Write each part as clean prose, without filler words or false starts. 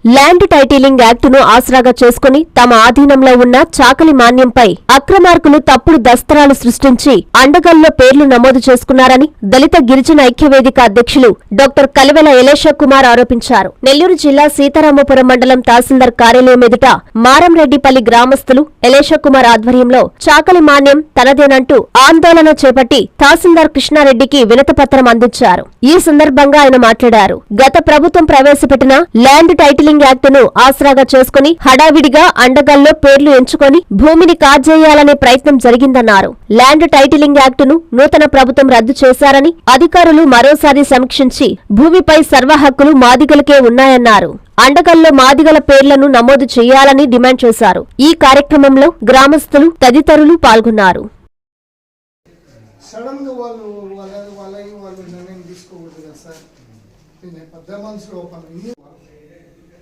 Land titling యాక్టును ఆసరాగా చేసుకుని తమ ఆధీనంలో ఉన్న చాకలి మాన్యంపై అక్రమార్కులు తప్పుడు దస్తరాలు సృష్టించి అండగల్లో పేర్లు నమోదు చేసుకున్నారని దళిత గిరిజన ఐక్యవేదిక అధ్యక్షులు డాక్టర్ కలివెల ఎలేషా కుమార్ ఆరోపించారు. నెల్లూరు జిల్లా సీతారామపురం మండలం తహసీల్దార్ కార్యాలయం ఎదుట మారంరెడ్డిపల్లి గ్రామస్తులు ఎలేషా కుమార్ ఆధ్వర్యంలో చాకలి మాన్యం తనదేనంటూ ఆందోళన చేపట్టి తహసీల్దార్ కృష్ణారెడ్డికి వినతిపత్రం అందించారు. ఈ సందర్భంగా ఆయన మాట్లాడారు. గత ప్రభుత్వం ప్రవేశపెట్టిన ల్యాండ్ టైటిలింగ్ యాక్టును ఆసరాగా చేసుకుని హడావిడిగా అండగల్లో పేర్లు ఎంచుకొని భూమిని కాజేయాలనే ప్రయత్నం జరిగిందన్నారు. ల్యాండ్ టైటిలింగ్ యాక్టును నూతన ప్రభుత్వం రద్దు చేశారని అధికారులు మరోసారి సమీక్షించి భూమిపై సర్వ హక్కులు మాదిగలకే ఉన్నాయన్నారు. అండగల్లో మాదిగల పేర్లను నమోదు చేయాలని డిమాండ్ చేశారు. ఈ కార్యక్రమంలో గ్రామస్తులు తదితరులు పాల్గొన్నారు.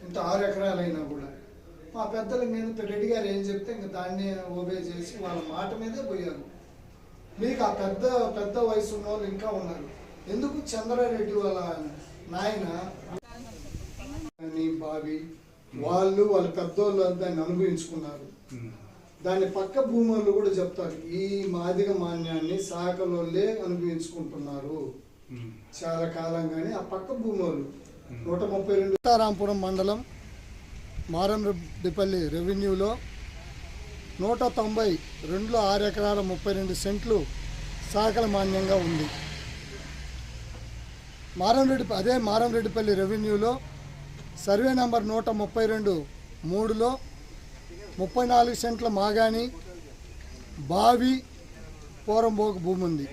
ఇంత 6 ఎకరాలైనా కూడా మా పెద్దల మీద రెడ్డి గారు ఏం చెప్తే ఇంకా దాన్ని ఓబే చేసి వాళ్ళ మాట మీదే పోయారు. మీకు ఆ పెద్ద వయసు ఉన్న వాళ్ళు ఇంకా ఉన్నారు. ఎందుకు చంద్రారెడ్డి వాళ్ళ నాయన బావి వాళ్ళ పెద్దోళ్ళు దాన్ని అనుభవించుకున్నారు. దాని పక్క భూములు కూడా చెప్తారు ఈ మాదిగ మాన్యాన్ని శాఖలోళ్ళే అనుభవించుకుంటున్నారు చాలా కాలంగానే. ఆ పక్క భూములు 132 సీతారామపురం మండలం మారంరెడ్డిపల్లి రెవెన్యూలో 192 6 ఎకరాల 32 సెంట్లు శాఖల మాన్యంగా ఉంది. మారంరెడ్డిపల్లి రెవెన్యూలో సర్వే నంబర్ 132/3లో 34 సెంట్ల మాగాని బావి పోరంబోకు భూమి ఉంది.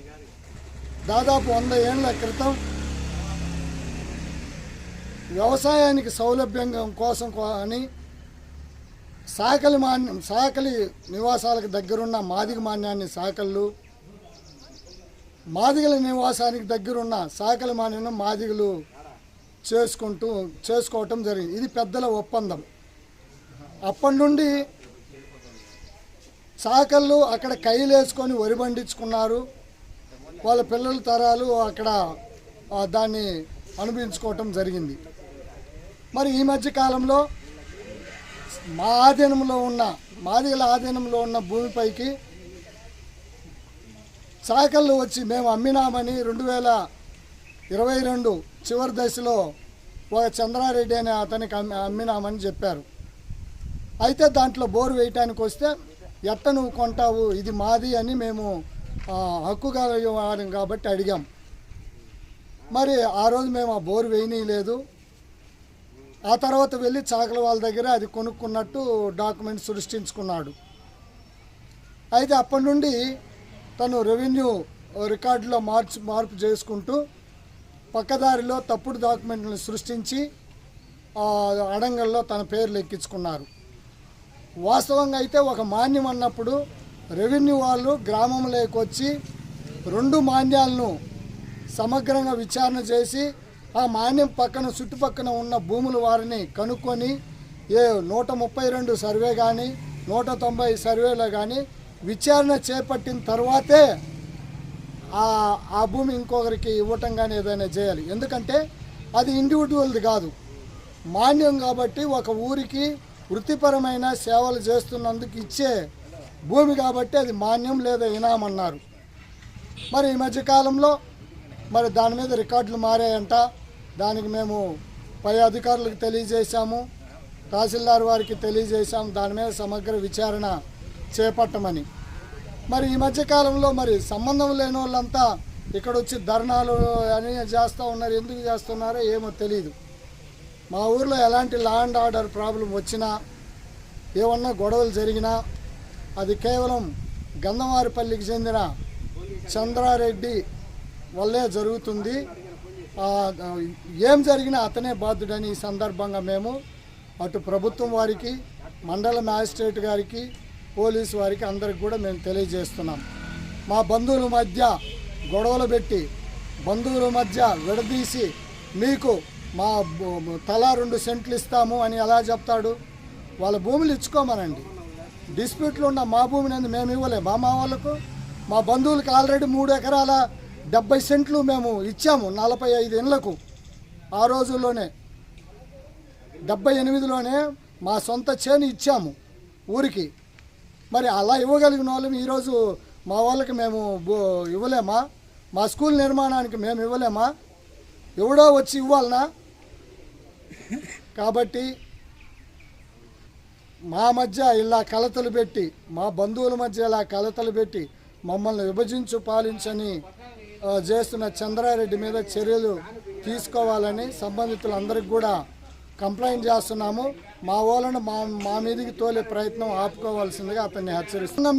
దాదాపు 100 ఏళ్ల క్రితం వ్యవసాయానికి సౌలభ్యంగా కోసం అని సాకలి నివాసాలకు దగ్గరున్న మాదిగ మాన్యాన్ని సాకళ్ళు, మాదిగల నివాసానికి దగ్గరున్న సాకలి మాన్యాన్ని మాదిగలు చేసుకోవటం జరిగింది. ఇది పెద్దల ఒప్పందం. అప్పటి నుండి సాకళ్ళు అక్కడ కైలేసుకొని వరి పండించుకున్నారు. వాళ్ళ పిల్లల తరాలు అక్కడ దాన్ని అనుభవించుకోవటం జరిగింది. మరి ఈ మధ్య కాలంలో మాదిగల ఆధీనంలో ఉన్న భూమిపైకి చాకళ్ళు వచ్చి మేము అమ్మినామని 2022 చివరి దశలో ఒక చంద్రారెడ్డి అనే అతనికి అమ్మినామని చెప్పారు. అయితే దాంట్లో బోరు వేయటానికి వస్తే ఎట్ట నువ్వు కొంటావు, ఇది మాది అని మేము హక్కుగా కాబట్టి అడిగాం. మరి ఆ రోజు మేము ఆ బోరు వేయనీయలేదు. ఆ తర్వాత వెళ్ళి చాకల వాళ్ళ దగ్గర అది కొనుక్కున్నట్టు డాక్యుమెంట్ సృష్టించుకున్నాడు. అయితే అప్పటి నుండి తను రెవెన్యూ రికార్డులో మార్పు చేసుకుంటూ పక్కదారిలో తప్పుడు డాక్యుమెంట్లను సృష్టించి అడంగల్లో తన పేర్లు ఎక్కించుకున్నారు. వాస్తవంగా అయితే ఒక మాన్యం అన్నప్పుడు రెవెన్యూ వాళ్ళు గ్రామంలోకి వచ్చి 2 మాన్యాలను సమగ్రంగా విచారణ చేసి ఆ మాన్యం పక్కన చుట్టుపక్కన ఉన్న భూముల వారిని కనుక్కొని 132 సర్వే కానీ 190 సర్వేలో కానీ విచారణ చేపట్టిన తర్వాతే ఆ భూమి ఇంకొకరికి ఇవ్వటం కానీ ఏదైనా చేయాలి. ఎందుకంటే అది ఇండివిజువల్ది కాదు, మాన్యం కాబట్టి ఒక ఊరికి వృత్తిపరమైన సేవలు చేస్తున్నందుకు ఇచ్చే భూమి కాబట్టి అది మాన్యం లేదా ఇనామన్నారు. మరి ఈ మధ్యకాలంలో మరి దాని మీద రికార్డులు మారాయంట. దానికి మేము పై అధికారులకు తెలియజేశాము, తహసీల్దార్ వారికి తెలియజేశాము దాని మీద సమగ్ర విచారణ చేపట్టమని. మరి ఈ మధ్యకాలంలో మరి సంబంధం లేని వాళ్ళంతా ఇక్కడ వచ్చి ధర్నాలు అని చేస్తూ ఉన్నారు. ఎందుకు చేస్తున్నారో ఏమో తెలియదు. మా ఊర్లో ఎలాంటి లా అండ్ ఆర్డర్ ప్రాబ్లం వచ్చినా ఏమన్నా గొడవలు జరిగినా అది కేవలం గంధమారిపల్లికి చెందిన చంద్రారెడ్డి వల్లే జరుగుతుంది. ఏం జరిగినా అతనే బాధ్యుడని ఈ సందర్భంగా మేము అటు ప్రభుత్వం వారికి, మండల మ్యాజిస్ట్రేట్ గారికి, పోలీసు వారికి అందరికి కూడా మేము తెలియజేస్తున్నాం. మా బంధువుల మధ్య గొడవలు పెట్టి బంధువుల మధ్య విడదీసి మీకు మా తలా 2 సెంట్లు ఇస్తాము అని ఎలా చెప్తాడు? వాళ్ళ భూములు ఇచ్చుకోమనండి. డిస్ప్యూట్లు ఉన్న మా భూమిని మేము ఇవ్వలేము మా వాళ్ళకు. మా బంధువులకు ఆల్రెడీ 3 ఎకరాల 70 సెంట్లు మేము ఇచ్చాము 45 ఇళ్లకు ఆ రోజుల్లోనే. 78లోనే మా సొంత చేను ఇచ్చాము ఊరికి. మరి అలా ఇవ్వగలిగిన వాళ్ళం ఈరోజు మా వాళ్ళకి మేము ఇవ్వలేమా? మా స్కూల్ నిర్మాణానికి మేము ఇవ్వలేమా? ఎవడో వచ్చి ఇవ్వాలనా? కాబట్టి మా మధ్య ఇలా కలతలు పెట్టి, మా బంధువుల మధ్య ఇలా కలతలు పెట్టి మమ్మల్ని విభజించు పాలించని చేస్తున్న చంద్రారెడ్డి మీద చర్యలు తీసుకోవాలని సంబంధితులందరికీ కూడా కంప్లైంట్ చేస్తున్నాము. మా వాళ్ళను మా మీదికి తోలే ప్రయత్నం ఆపుకోవాల్సిందిగా అతన్ని హెచ్చరిస్తున్నాం.